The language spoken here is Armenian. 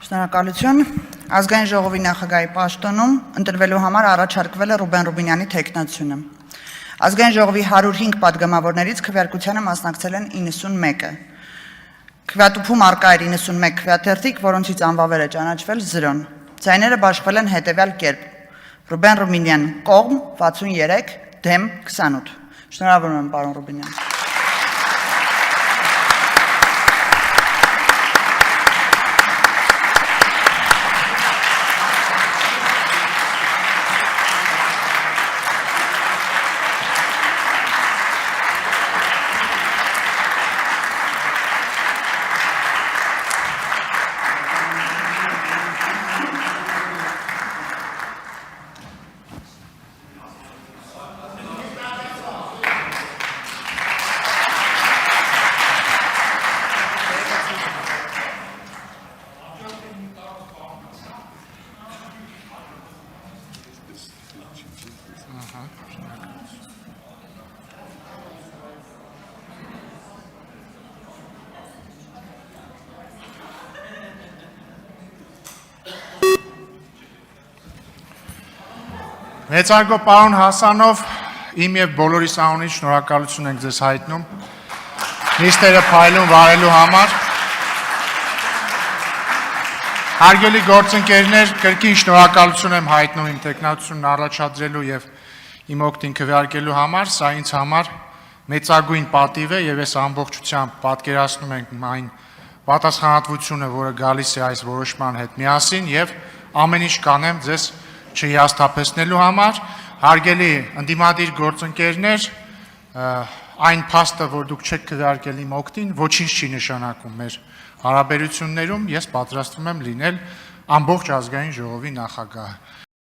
Շնորհակալություն։ Ազգային ժողովի նախագահի պաշտոնում ընտրվելու համար առաջարկվել է Ռուբեն Ռուբինյանի թեկնածությունը։ Ազգային ժողովի 105 պատգամավորներից քվեարկությանը մասնակցել են 91-ը։ Քվեատուփում առկա էր 91 քվեաթերթիկ, որոնցից անվավեր է ճանաչվել 0-ն։ Ձայները բաշխվել են հետևյալ կերպ. Ռուբեն Ռուբինյան կողմ 63, դեմ 28։ Շնորհավորում եմ, պարոն Ռուբինյան։ Մեծարգո պարոն Հասանով, իմ և բոլորիս անունից շնորհակալություն ենք ձեզ հայտնում նիստերը փայլուն վարելու համար։ Հարգելի գործընկերներ, կրկին շնորհակալություն եմ հայտնում իմ թեկնածությունն առաջադրելու և իմ օգտին քվեարկելու համար, սա ինձ համար մեծագույն պատիվ է և ես ամբողջությամբ պատկերացնում ենք այն պատասխանատվությունը, որը գալիս է այս որոշման հետ միասին և ամեն ինչ կանեմ ձեզ չհիասթափեցնելու համար, հարգելի ընդդիմադիր գործընկերներ, այն փաստը, որ դուք չեք քվեարկել իմ օգտին, ոչինչ չի նշանակում մեր հարաբերություններում, ես պատրաստվում եմ լինել ամբողջ ազգային ժողովի նախագահը։